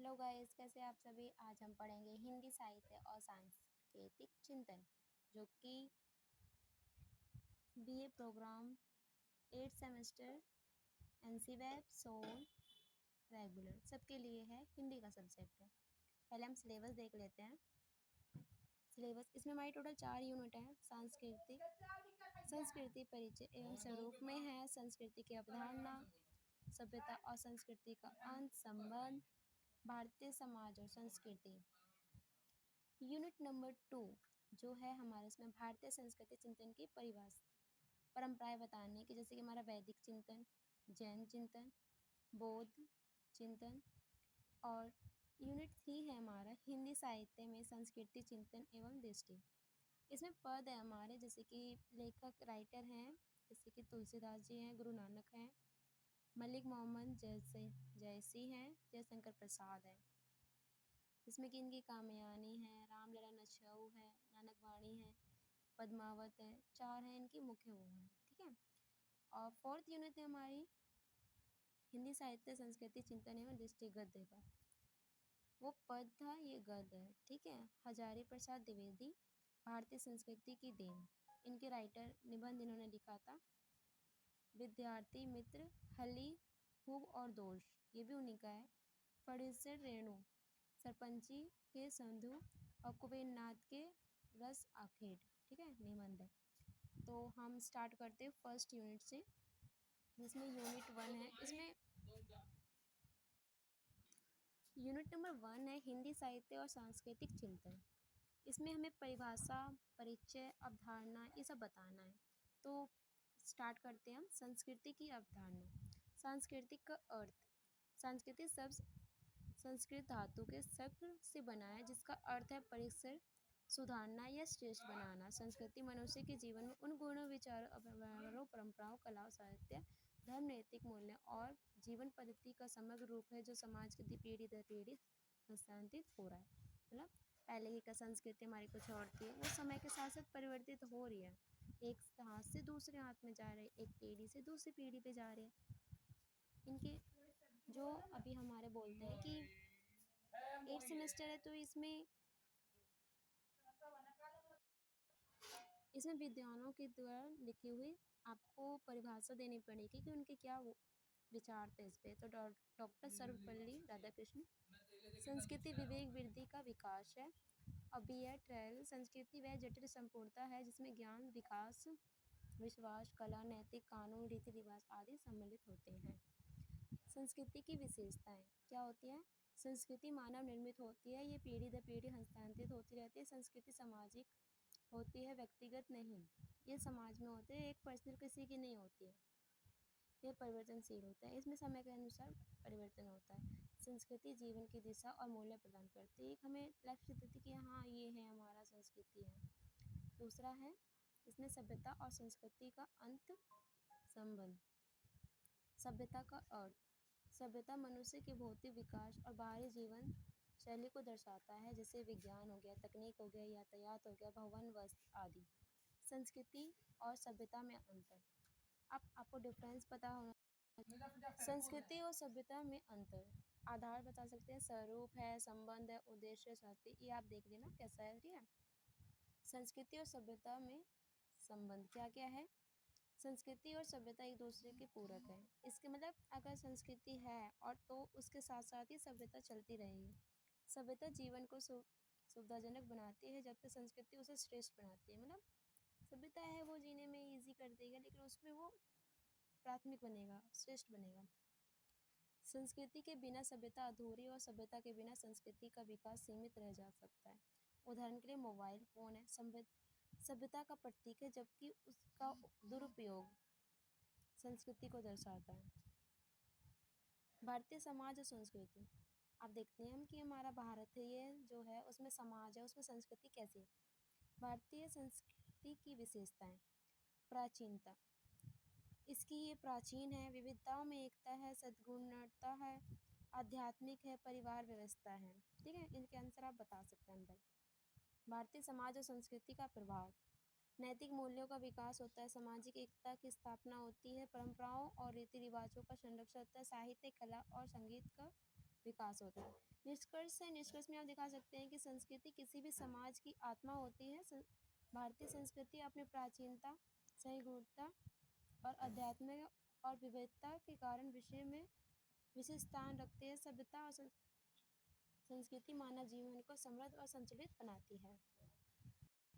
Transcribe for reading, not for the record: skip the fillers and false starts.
Hello guys, कैसे आप सभी। आज हम पढ़ेंगे हिंदी साहित्य और सांस्कृतिक चिंतन, जो कि BA program 8 semester NC web SOL regular सबके लिए है। हिंदी का सब्जेक्ट है। पहले हम सिलेबस देख लेते हैं। सिलेबस इसमें हमारी टोटल 4 यूनिट हैं। संस्कृति परिचय एवं स्वरूप में है, संस्कृति की अवधारणा, सभ्यता और संस्कृति का अंत संबंध, भारतीय समाज और संस्कृति। यूनिट नंबर 2 जो है हमारे इसमें भारतीय संस्कृति चिंतन की परिभाषा, परंपराएं बताने की, जैसे कि हमारा वैदिक चिंतन, जैन चिंतन, बौद्ध चिंतन। और यूनिट 3 है हमारा हिंदी साहित्य में संस्कृति चिंतन एवं दृष्टि। इसमें पद है हमारे, जैसे कि लेखक राइटर हैं, जैसे कि तुलसीदास जी हैं, गुरु नानक हैं, मलिक मोहम्मद जयसी हैं, जयशंकर प्रसाद हैं। जिसमें कि इनकी कामयानी है, रामलला नछऊ है, नानक वाणी है, पद्मावत है, 4 हैं इनकी मुख्य वो हैं। ठीक है। और 4th यूनिट है हमारी हिंदी साहित्य संस्कृति चिंतन एवं दृष्टि गद्य का। वो पद था, ये गद्य है। ठीक है। हजारी प्रसाद द्विवेदी, भारतीय संस्कृति की देन, इनके राइटर, निबंध इन्होंने लिखा था। विद्यार्थी मित्र, हली हुब और दोष, ये भी उन्हीं का है। फणीसर रेणु, सरपंची के संधु और कुबेरनाथ के रस आखेट। ठीक है, निबंध है। तो हम स्टार्ट करते हैं फर्स्ट यूनिट से, जिसमें यूनिट 1 है। इसमें यूनिट नंबर 1 है हिंदी साहित्य और सांस्कृतिक चिंतन। इसमें हमें परिभाषा, परिचय, अवधारणा ये सब बताना है। तो स्टार्ट करते हैं हम। संस्कृति की अवधारणा। सांस्कृतिक का अर्थ। सांस्कृतिक शब्द संस्कृत धातु के शब्द से बना है, जिसका अर्थ है परिसर, सुधारना या श्रेष्ठ बनाना। संस्कृति मनुष्य के जीवन में उन गुणों, विचारों, व्यवहारों, परंपराओं, कलाओं, साहित्य, धर्म, नैतिक मूल्य और जीवन पद्धति का समग्र रूप है, जो समाज की पीढ़ी दर पीढ़ी हस्तांतरित हो रहा है। मतलब पहले की संस्कृति हमारी कुछ और थी, वो समय के साथ साथ परिवर्तित हो रही है। एक हाथ से दूसरे हाथ में जा रहे, एक पीढ़ी से दूसरी पीढ़ी पे जा रहे हैं। इनके जो अभी हमारे बोलते हैं कि 8 सेमेस्टर है, तो इसमें विद्वानों के द्वारा लिखी हुई आपको परिभाषा देनी पड़ेगी कि उनके क्या विचार थे इस पे। तो डॉक्टर सर्वपल्ली राधाकृष्ण। संस्कृति विवेक वृद्धि का विकास है। और बी.एड ट्रेल, संस्कृति वह जटिल संपूर्णता है जिसमें ज्ञान, विकास, विश्वास, कला, नैतिक, कानून, रीति रिवाज आदि सम्मिलित होते हैं। संस्कृति की विशेषताएं क्या होती हैं? संस्कृति मानव निर्मित होती है, ये पीढ़ी दर पीढ़ी हस्तांतरित होती रहती है। संस्कृति सामाजिक होती है, व्यक्तिगत नहीं। ये समाज में होते हैं, एक पर्सनल किसी की नहीं होती है। ये परिवर्तनशील होता है, इसमें समय के अनुसार परिवर्तन होता है। संस्कृति जीवन की दिशा और मूल्य प्रदान करती है। एक हमें लक्ष्य देती है कि हाँ ये है हमारा संस्कृति है। दूसरा है इसमें सभ्यता और संस्कृति का अंत संबंध। सभ्यता का अर्थ। सभ्यता मनुष्य के भौतिक विकास और बाहरी जीवन शैली को दर्शाता है, जैसे विज्ञान हो गया, तकनीक हो गया, यातायात हो गया, भवन, वस्त्र आदि। संस्कृति और सभ्यता में अंतर। अब आपको डिफरेंस पता होना। संस्कृति और सभ्यता में अंतर। आधार बता सकते हैं, स्वरूप है, संबंध है, उद्देश्य, शक्ति, ये आप देख लेना कैसा है। ठीक है। संस्कृति और सभ्यता में संबंध क्या क्या है? संस्कृति और सभ्यता एक दूसरे के पूरक है। इसके मतलब अगर संस्कृति है और तो उसके साथ साथ ही सभ्यता चलती रहेगी। सभ्यता जीवन को सुविधाजनक बनाती है, जबकि संस्कृति उसे श्रेष्ठ बनाती है। मतलब सभ्यता है वो जीने में इजी कर देगा, लेकिन उसमें वो प्राथमिक बनेगा, श्रेष्ठ बनेगा। संस्कृति के बिना सभ्यता अधूरी और सभ्यता के बिना संस्कृति का विकास सीमित रह जा सकता है। उदाहरण के लिए मोबाइल फोन है, सभ्यता का प्रतीक है, जबकि उसका दुरुपयोग संस्कृति को दर्शाता है। भारतीय समाज और संस्कृति। आप देखते हैं हम कि हमारा भारत है, ये जो है उसमें समाज है, उसमें संस्कृति कैसी है। भारतीय संस्कृति की विशेषताएं। प्राचीनता। इसकी ये प्राचीन है, विविधताओं में एकता है, सद्गुणता है, आध्यात्मिक है, परिवार व्यवस्था है। ठीक है, इनके आंसर आप बता सकते हैं अंदर। भारतीय समाज और संस्कृति का प्रभाव। नैतिक मूल्यों का विकास होता है, सामाजिक एकता की स्थापना होती है, परंपराओं और रीति रिवाजों का संरक्षण होता है, साहित्य, कला और संगीत का विकास होता है। निष्कर्ष में आप दिखा सकते हैं कि संस्कृति किसी भी समाज की आत्मा होती है। भारतीय संस्कृति अपनी प्राचीनता, सहिष्णुता और अध्यात्म और विविधता के कारण विषय में विशेष स्थान रखते हैं। सभ्यता और संस्कृति मानव जीवन को समृद्ध और संतुलित बनाती है।